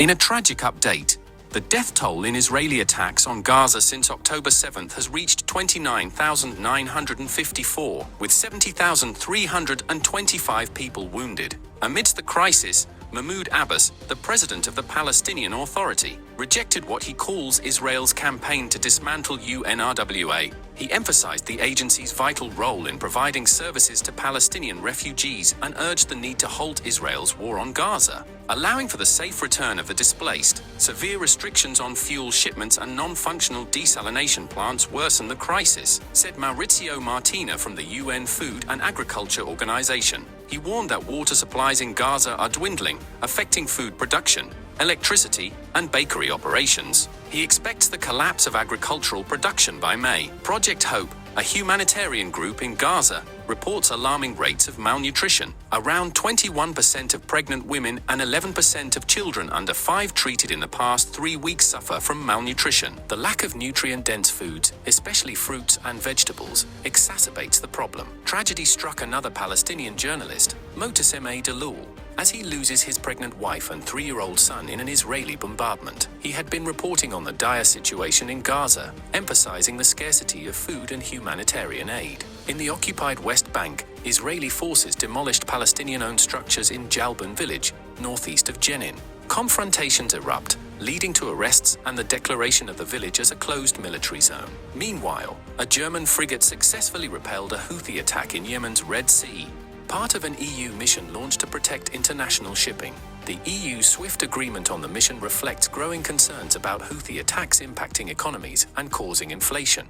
In a tragic update, the death toll in Israeli attacks on Gaza since October 7th has reached 29,954, with 70,325 people wounded. Amidst the crisis, Mahmoud Abbas, the president of the Palestinian Authority, rejected what he calls Israel's campaign to dismantle UNRWA. He emphasized the agency's vital role in providing services to Palestinian refugees and urged the need to halt Israel's war on Gaza, allowing for the safe return of the displaced. Severe restrictions on fuel shipments and non-functional desalination plants worsen the crisis, said Maurizio Martina from the UN Food and Agriculture Organization. He warned that water supplies in Gaza are dwindling, affecting food production, electricity, and bakery operations. He expects the collapse of agricultural production by May. Project Hope, a humanitarian group in Gaza, reports alarming rates of malnutrition. Around 21% of pregnant women and 11% of children under 5 treated in the past 3 weeks suffer from malnutrition. The lack of nutrient-dense foods, especially fruits and vegetables, exacerbates the problem. Tragedy struck another Palestinian journalist, 𝐒𝐭𝐨𝐫𝐢𝐬, as he loses his pregnant wife and 3-year-old son in an Israeli bombardment. He had been reporting on the dire situation in Gaza, emphasizing the scarcity of food and humanitarian aid. In the occupied West Bank, Israeli forces demolished Palestinian-owned structures in Jalban village, northeast of Jenin. Confrontations erupt, leading to arrests and the declaration of the village as a closed military zone. Meanwhile, a German frigate successfully repelled a Houthi attack in Yemen's Red Sea, part of an EU mission launched to protect international shipping. The EU's swift agreement on the mission reflects growing concerns about Houthi attacks impacting economies and causing inflation.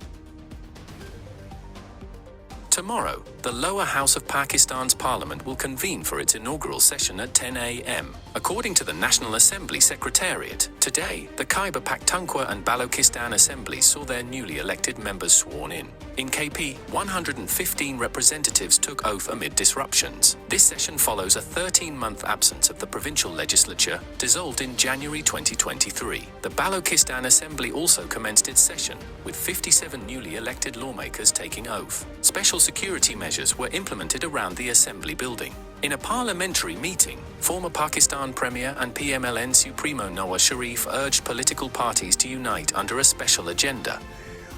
Tomorrow, the lower house of Pakistan's parliament will convene for its inaugural session at 10 a.m. According to the National Assembly Secretariat, today, the Khyber Pakhtunkhwa and Balochistan assemblies saw their newly elected members sworn in. In KP, 115 representatives took oath amid disruptions. This session follows a 13-month absence of the provincial legislature, dissolved in January 2023. The Balochistan Assembly also commenced its session, with 57 newly elected lawmakers taking oath. Special security measures were implemented around the assembly building. In a parliamentary meeting, former Pakistan Premier and PMLN Supremo Nawaz Sharif urged political parties to unite under a special agenda.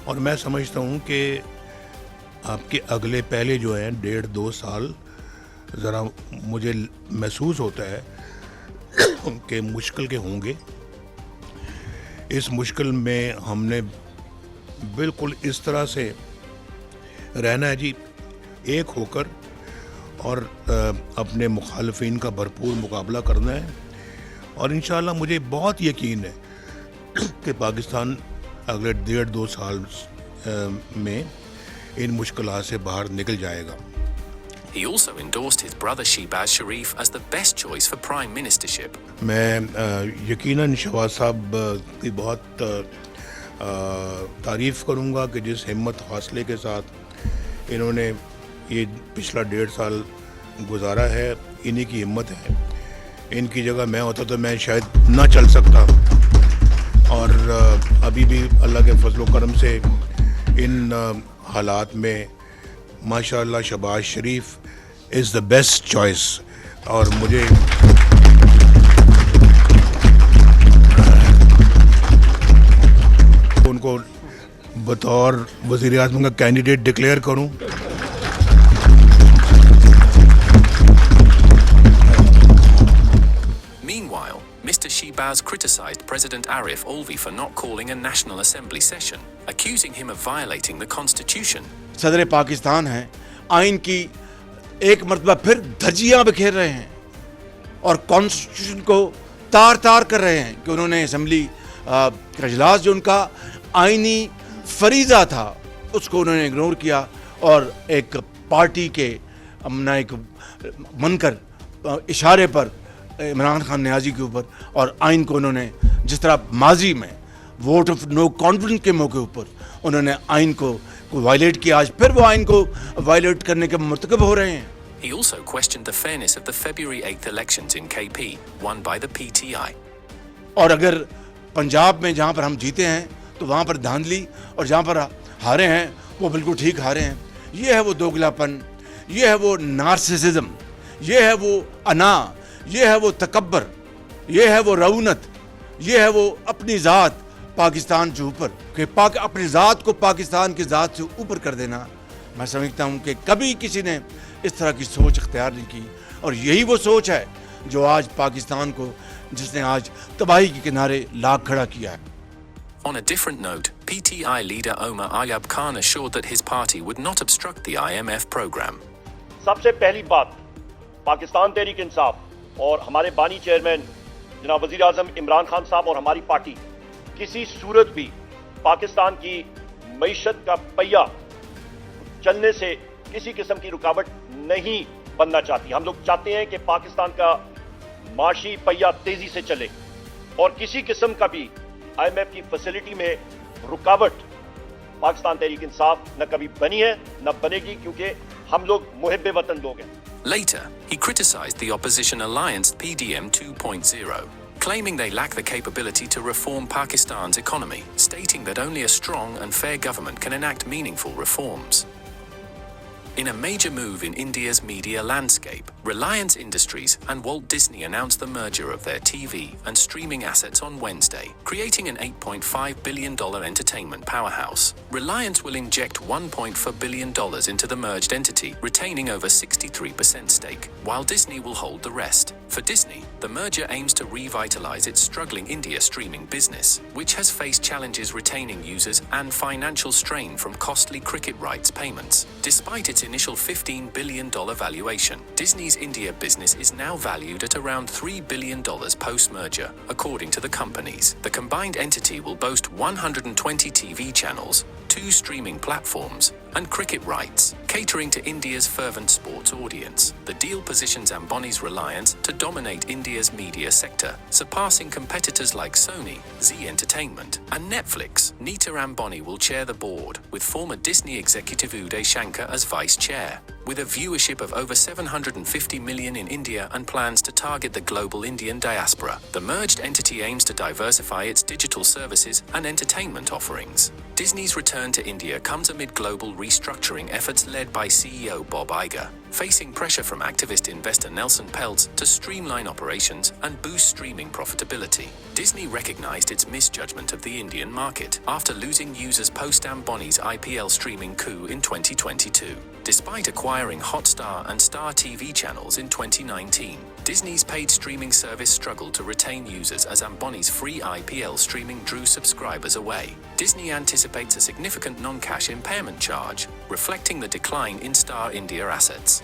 और मैं समझता हूँ कि आपके अगले पहले जो हैं 1.5-2 साल ज़रा मुझे महसूस होता है कि मुश्किल के होंगे. इस मुश्किल में हमने बिल्कुल इस तरह से रहना है जी, एक होकर और अपने मुखालफिन का भरपूर मुकाबला करना है. और इंशाअल्लाह मुझे बहुत यकीन है कि पाकिस्तान अगले 1.5-2 साल में इन मुश्किलात से बाहर निकल जाएगा. He also endorsed his brother Shehbaz Sharif as the best choice for prime ministership. मैं यकीनन शहबाज साहब की बहुत तारीफ़ करूँगा कि जिस हिम्मत हौसले के साथ इन्होंने ये पिछला 1.5 साल गुजारा है, इन्हीं की हिम्मत है. इनकी जगह मैं होता तो मैं शायद ना चल सकता. और अभी भी अल्लाह के फजल व करम से इन हालात में माशाअल्लाह शहबाज शरीफ इज़ द बेस्ट चॉइस. और मुझे उनको बतौर वज़ीर आज़म का कैंडिडेट डिक्लेयर करूं. Meanwhile, Mr. Shehbaz criticized President Arif Alvi for not calling a National Assembly session, accusing him of violating the Constitution. सदर पाकिस्तान हैं, आइन की एक मरतबा फिर धज्जियां बिखेर रहे हैं और कॉन्स्टिट्यूशन को तार तार कर रहे हैं कि उन्होंने असेंबली का इजलास जो उनका आइनी फरीज़ा था उसको उन्होंने इग्नोर किया और एक पार्टी के अपना एक मनकर इशारे पर इमरान खान न्याजी के ऊपर और आइन को उन्होंने जिस तरह माजी में वोट ऑफ नो कॉन्फिडेंस के मौके ऊपर उन्होंने आइन को वायलेट किया, आज फिर वो आइन को वायलेट करने के मुर्तकब हो रहे हैं. He also questioned the fairness of the February 8th elections in KP, won by the PTI. और अगर पंजाब में जहाँ पर हम जीते हैं तो वहाँ पर धांधली और जहाँ पर हारे हैं वो बिल्कुल ठीक हारे हैं. ये है वो दोगलापन, ये है वो नार्सिसिज्म, ये है वो अना, ये है वो तकब्बर, ये है वो रऊनत ये है वो अपनी ज़ात पाकिस्तान से ऊपर, कि अपनी ज़ात को पाकिस्तान की ज़ात से ऊपर कर देना। मैं समझता हूँ कि कभी किसी ने इस तरह की सोच इख्तियार नहीं की, और यही वो सोच है जो आज पाकिस्तान को, जिसने आज तबाही के किनारे ला खड़ा किया है। On a different note, PTI leader Omar Ayub Khan assured that his party would not obstruct the IMF program. सबसे पहली बात, पाकिस्तान तहरीक इंसाफ और हमारे बानी चेयरमैन जनाब वज़ीर आज़म इमरान खान साहब और हमारी पार्टी किसी सूरत भी पाकिस्तान की मईशत का पहिया चलने से किसी किस्म की रुकावट नहीं बनना चाहती। हम लोग चाहते हैं कि पाकिस्तान का माशी पहिया तेजी से चले, और किसी किस्म का भी IMF की फैसिलिटी में रुकावट पाकिस्तान तहरीक इंसाफ न कभी बनी है न बनेगी, क्योंकि हम लोग मुहिब्बे वतन लोग हैं। Later, he criticized the opposition alliance PDM 2.0, claiming they lack the capability to reform Pakistan's economy, stating that only a strong and fair government can enact meaningful reforms. In a major move in India's media landscape, Reliance Industries and Walt Disney announced the merger of their TV and streaming assets on Wednesday, creating an $8.5 billion entertainment powerhouse. Reliance will inject $1.4 billion into the merged entity, retaining over 63% stake, while Disney will hold the rest. For Disney, the merger aims to revitalize its struggling India streaming business, which has faced challenges retaining users and financial strain from costly cricket rights payments. Despite its initial $15 billion valuation, Disney's India business is now valued at around $3 billion post-merger, according to the companies. The combined entity will boast 120 TV channels, 2 streaming platforms, and cricket rights, catering to India's fervent sports audience. The deal positions Ambani's Reliance to dominate India's media sector, surpassing competitors like Sony, Zee Entertainment, and Netflix. Neeta Ambani will chair the board, with former Disney executive Uday Shankar as vice chair. With a viewership of over 750 million in India and plans to target the global Indian diaspora, the merged entity aims to diversify its digital services and entertainment offerings. Disney's return to India comes amid global restructuring efforts led by CEO Bob Iger, facing pressure from activist investor Nelson Peltz to streamline operations and boost streaming profitability. Disney recognized its misjudgment of the Indian market after losing users post-Ambani's IPL streaming coup in 2022. Despite acquiring Hotstar and Star TV channels in 2019, Disney's paid streaming service struggled to retain users as Ambani's free IPL streaming drew subscribers away. Disney anticipates a significant non-cash impairment charge, reflecting the decline in Star India assets.